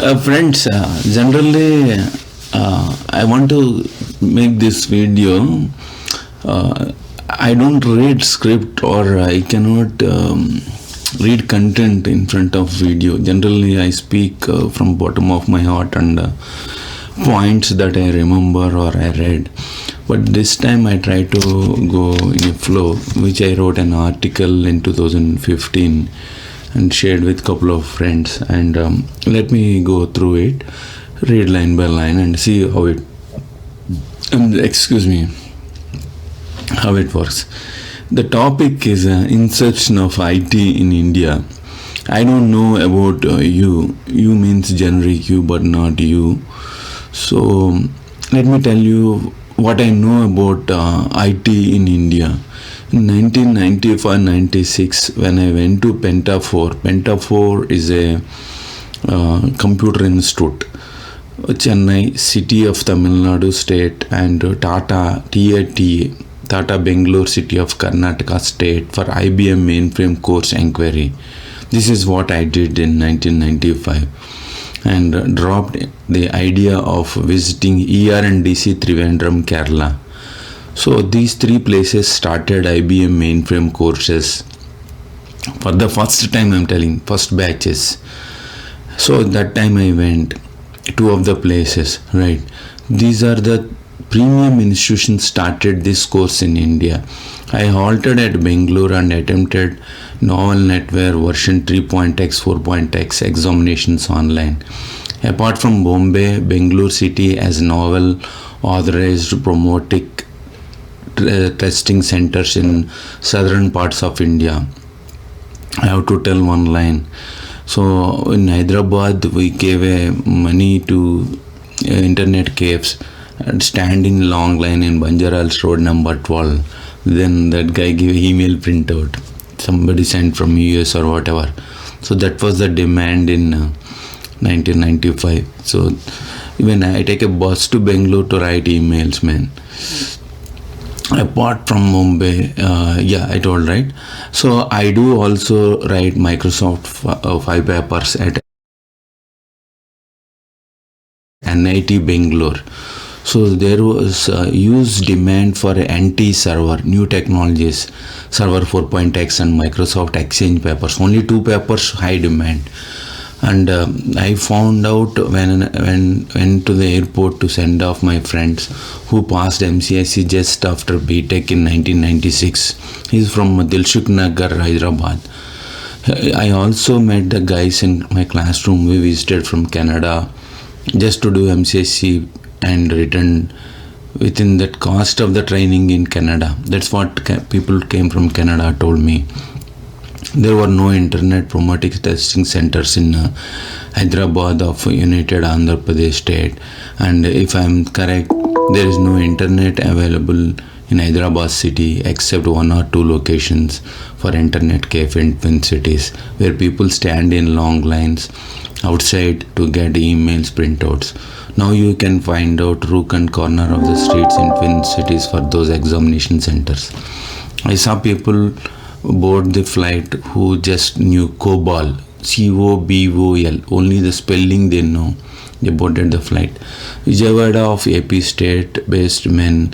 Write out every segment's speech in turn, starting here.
Friends, generally, I want to make this video. I don't read script or I cannot read content in front of video. Generally, I speak from bottom of my heart and points that I remember or I read. But this time I try to go in a flow, which I wrote an article in 2015 and shared with couple of friends, and let me go through it, read line by line and see how it how it works. The topic is Inception of IT in India. I don't know about you means generic you but not you, so let me tell you what I know about IT in India. In 1995-96, when I went to Penta 4 is a computer institute. Chennai, city of Tamil Nadu state, and Tata Bangalore city of Karnataka state for IBM mainframe course inquiry. This is what I did in 1995 and dropped the idea of visiting ER&DC Trivandrum, Kerala. So these three places started IBM mainframe courses for the first time. I'm telling, first batches. So that time I went two of the places, right? These are the premium institutions started this course in India. I halted at Bangalore and attempted novel netware version 3.x 4.x examinations online. Apart from Bombay, Bangalore city has novel authorized promoting testing centers in southern parts of India. I have to tell one line. So in Hyderabad, we gave money to internet caves and stand in long line in Banjarals Road number 12. Then that guy gave email printout. Somebody sent from US or whatever. So that was the demand in 1995. So even I take a bus to Bangalore to write emails, man. Apart from Mumbai, I told, right? So I do also write Microsoft 5 papers at NIT Bangalore. So there was huge demand for NT server, new technologies, server 4.x and Microsoft Exchange papers. Only two papers, high demand. And I found out when went to the airport to send off my friends who passed MCSE just after BTech in 1996. He's from Dilshuk Nagar, Hyderabad. I also met the guys in my classroom. We visited from Canada just to do MCSE and returned within that cost of the training in Canada. That's what people came from Canada told me. There were no internet promoting testing centers in Hyderabad of United Andhra Pradesh state, and if I am correct, there is no internet available in Hyderabad city except one or two locations for internet cafe in twin cities where people stand in long lines outside to get emails printouts. Now you can find out rook and corner of the streets in twin cities for those examination centers. I saw people board the flight who just knew COBOL, COBOL, only the spelling they know. They boarded the flight. Vijayawada of AP state based men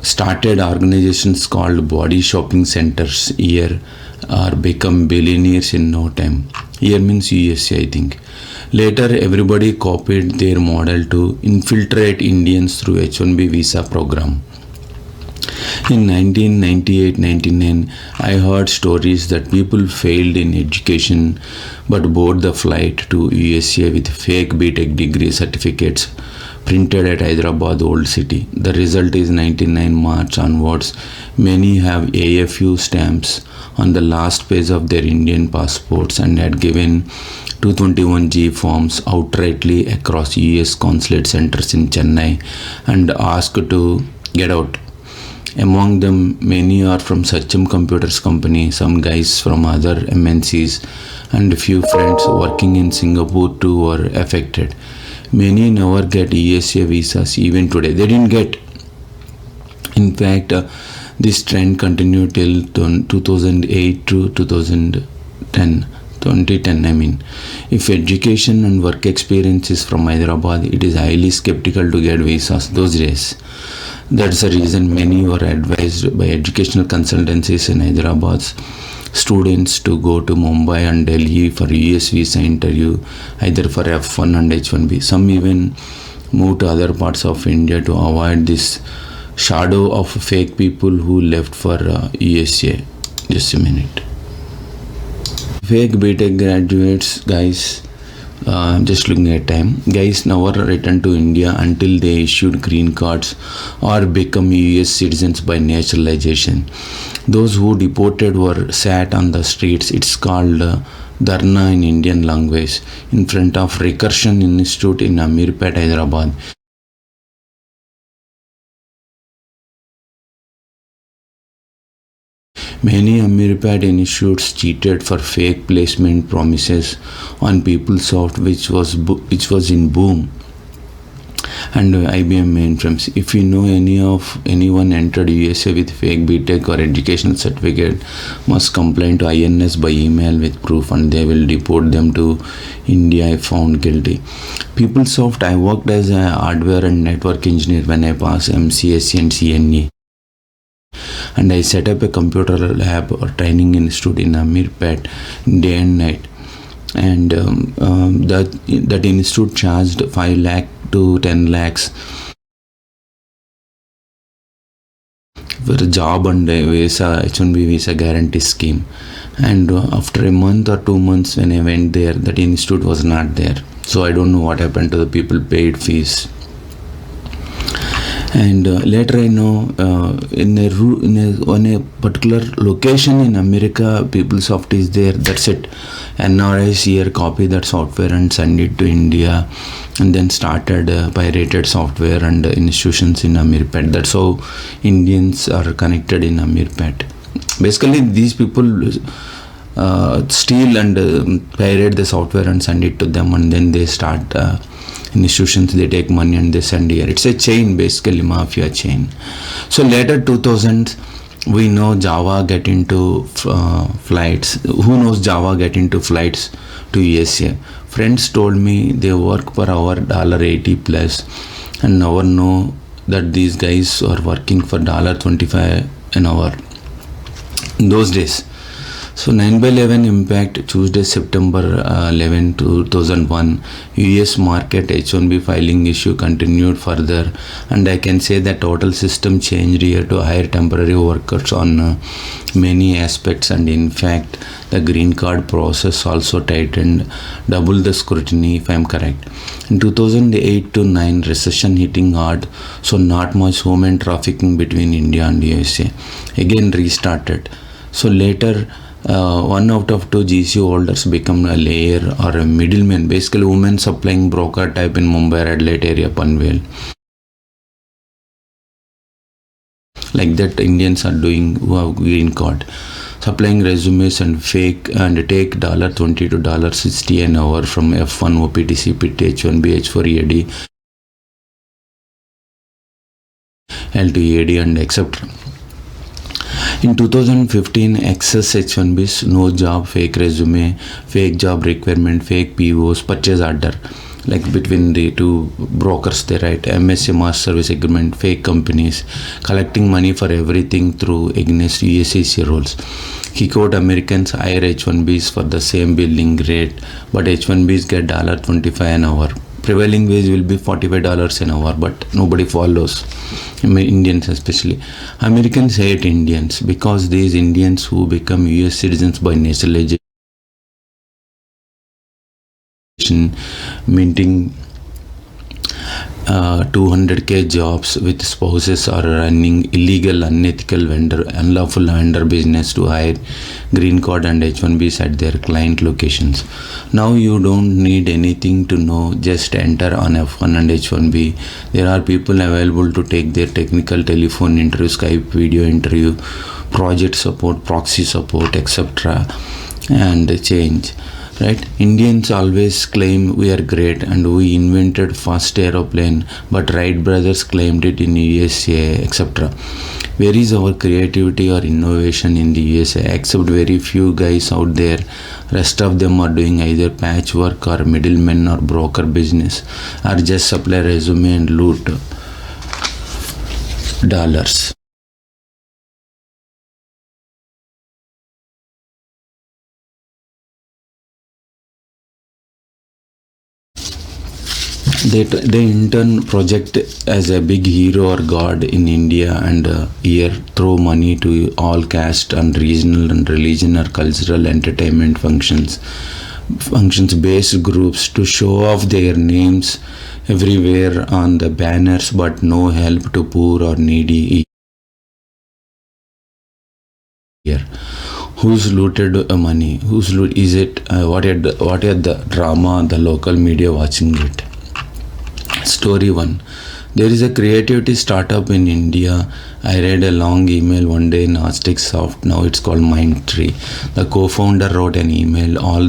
started organizations called body shopping centers here or become billionaires in no time. Here means U.S.C, I think. Later everybody copied their model to infiltrate Indians through H1B visa program. In 1998-99, I heard stories that people failed in education but board the flight to U.S.A with fake BTech degree certificates printed at Hyderabad Old City. The result is 99 March onwards, many have AFU stamps on the last page of their Indian passports and had given 221G forms outrightly across US consulate centers in Chennai and asked to get out. Among them, many are from Sachem Computers Company, some guys from other MNCs, and a few friends working in Singapore too were affected. Many never get ESA visas even today. They didn't get. In fact, this trend continued till 2008 to 2010. 2010, I mean. If education and work experience is from Hyderabad, it is highly skeptical to get visas those days. That's the reason many were advised by educational consultancies in Hyderabad students to go to Mumbai and Delhi for US visa interview, either for F1 and H1B. Some even moved to other parts of India to avoid this shadow of fake people who left for U.S.A. Just a minute. Fake BTech graduates, guys, just looking at time, guys never returned to India until they issued green cards or become US citizens by naturalization. Those who deported were sat on the streets. It's called Dharna in Indian language in front of Recursion Institute in Amirpet, Hyderabad. Many Amirpet institutes cheated for fake placement promises on PeopleSoft, which was in boom, and IBM mainframes. If you know anyone entered USA with fake BTech or educational certificate, must complain to INS by email with proof, and they will deport them to India if found guilty. PeopleSoft, I worked as a hardware and network engineer when I passed MCSE and CNE. And I set up a computer lab or training institute in Amirpet day and night. And that institute charged 5 lakh to 10 lakhs for a job and a visa, H1B visa guarantee scheme. And after a month or 2 months when I went there, that institute was not there. So I don't know what happened to the people paid fees. And later I know on a particular location in America, PeopleSoft is there. That's it. NRIs here copy that software and send it to India, and then started pirated software and institutions in Amirpet. That's how Indians are connected in Amirpet. Basically, these people steal and pirate the software and send it to them, and then they start institutions, they take money and they send here. It's a chain, basically mafia chain. So later 2000s, we know Java get into flights. Who knows Java get into flights to USA? Friends told me they work per hour $80 plus, and never know that these guys are working for $25 an hour in those days. So 9/11 impact, Tuesday, September 11, 2001, US market H1B filing issue continued further, and I can say that total system changed here to hire temporary workers on many aspects, and in fact the green card process also tightened, double the scrutiny if I am correct. In 2008 to 9, recession hitting hard, so not much human trafficking between India and USA. Again restarted. So later 1 out of 2 GC holders become a layer or a middleman, basically women supplying broker type in Mumbai, Red Light area, Panvel. Like that Indians are doing who have green card, supplying resumes and fake and take $20 to $60 an hour from F1, OPT, CPT, H1B, H4 EAD, L2 EAD and etc. In 2015, excess H1Bs, no job, fake resume, fake job requirement, fake POs, purchase order, like between the two brokers they write, MSA, master service agreement, fake companies, collecting money for everything through against U.S.C. rules. Kick out Americans, hire H1Bs for the same billing rate, but H1Bs get $25 an hour. Prevailing wage will be $45 an hour, but nobody follows. Indians especially. Americans hate Indians because these Indians who become US citizens by naturalization, minting 200k jobs with spouses, are running illegal, unethical unlawful vendor business to hire green card and H1Bs at their client locations. Now you don't need anything to know, just enter on F1 and H1B. There are people available to take their technical telephone interview, Skype video interview, project support, proxy support, etc. and change. right? Indians always claim we are great and we invented fast aeroplane, but Wright brothers claimed it in USA, etc. Where is our creativity or innovation in the USA? Except very few guys out there, rest of them are doing either patchwork or middlemen or broker business, or just supply resume and loot dollars. They in turn project as a big hero or god in India, and here throw money to all caste and regional and religion or cultural entertainment functions based groups to show off their names everywhere on the banners, but no help to poor or needy here. Who's looted money? Who's loot? Is it what are the drama? The local media watching it. Story 1. There is a creativity startup in India. I read a long email one day in Aztec Soft. Now it's called Mindtree. The co-founder wrote an email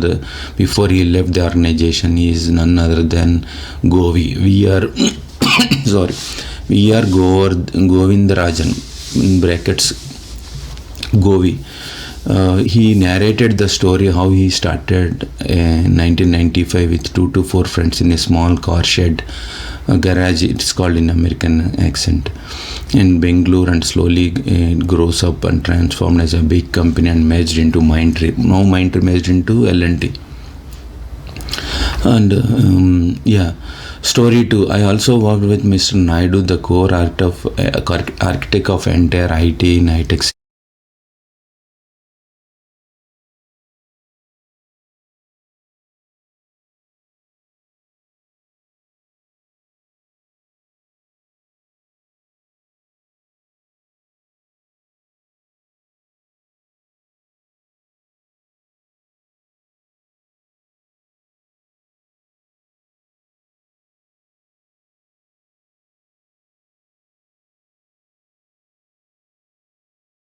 before he left the organization. He is none other than Govi. We are sorry. We are Govindarajan in brackets Govi. He narrated the story how he started in 1995 with 2 to 4 friends in a small car shed garage. It's called in American accent in Bangalore, and slowly it grows up and transformed as a big company and merged into Mindtree. Now Mindtree merged into L&T. And story 2. I also worked with Mr. Naidu, the core architect of entire IT in high-tech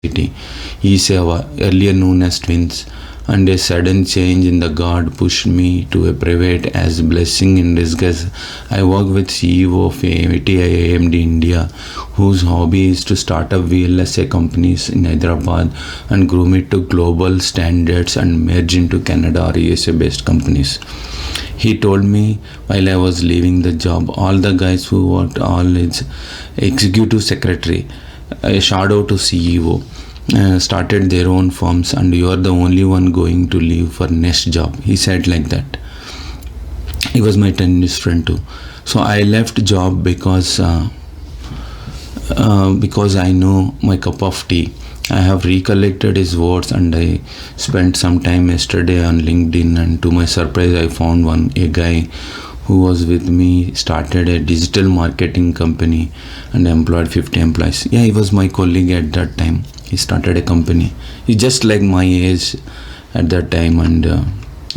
city, E-Seva, earlier known as Twins, and a sudden change in the guard pushed me to a private as blessing in disguise. I work with CEO of AMD India, whose hobby is to start up VLSA companies in Hyderabad and groom it to global standards and merge into Canada or USA based companies. He told me while I was leaving the job, all the guys who worked all its executive secretary, a shadow to CEO, started their own firms, and you are the only one going to leave for next job. He said like that. He was my tennis friend too. So I left job because I know my cup of tea. I have recollected his words, and I spent some time yesterday on LinkedIn, and to my surprise I found a guy who was with me started a digital marketing company and employed 50 employees. Yeah, he was my colleague at that time. He started a company. He's just like my age at that time, and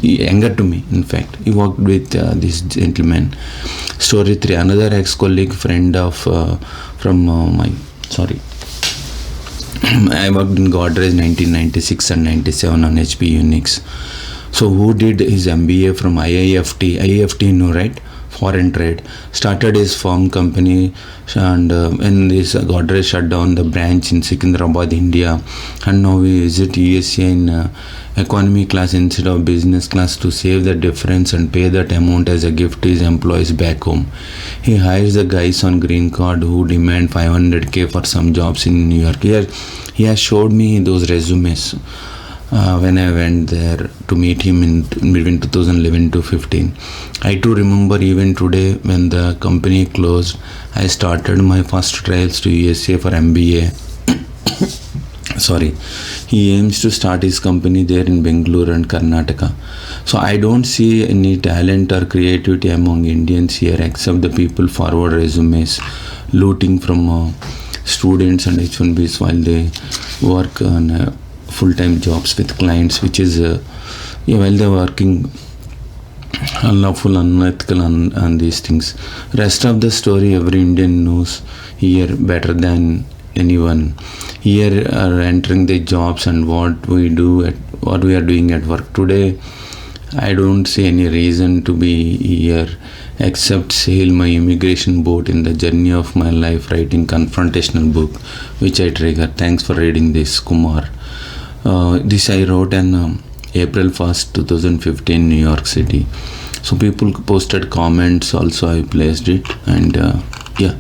he younger to me. In fact, he worked with this gentleman. Story 3. Another ex-colleague friend of from my sorry. I worked in Godrej 1996 and 97 on HP Unix. So who did his MBA from IIFT? IIFT, you know, right? Foreign trade. Started his farm company, and when this Godrej shut down the branch in Secunderabad, India, and now we visit U.S.C. in economy class instead of business class to save the difference and pay that amount as a gift to his employees back home. He hires the guys on green card who demand 500k for some jobs in New York. He has showed me those resumes. When I went there to meet him in between 2011 to 15. I too remember even today when the company closed, I started my first trials to USA for MBA. Sorry. He aims to start his company there in Bangalore and Karnataka. So I don't see any talent or creativity among Indians here except the people forward resumes, looting from students and H1Bs while they work on full-time jobs with clients, which is while they're working unlawful, unethical, and these things. Rest of the story every Indian knows here better than anyone. Here are entering the jobs and what we are doing at work today. I don't see any reason to be here except sail my immigration boat in the journey of my life, writing confrontational book, which I trigger. Thanks for reading this, Kumar. This I wrote on April 1st, 2015, New York City. So people posted comments. Also, I placed it, and yeah,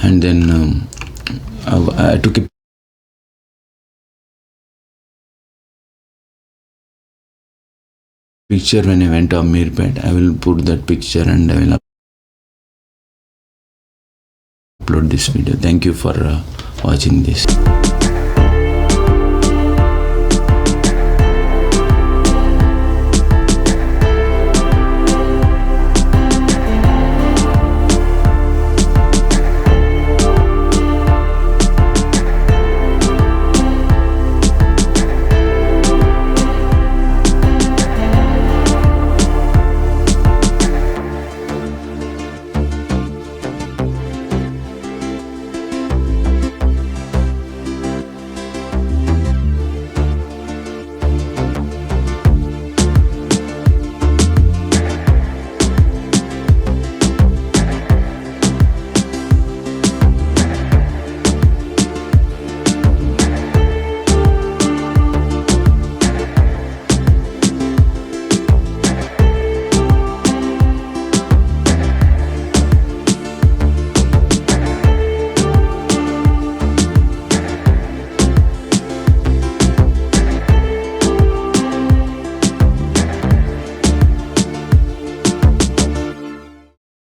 and then I took a picture when I went to Amirpet. I will put that picture and I will upload this video. Thank you for watching this.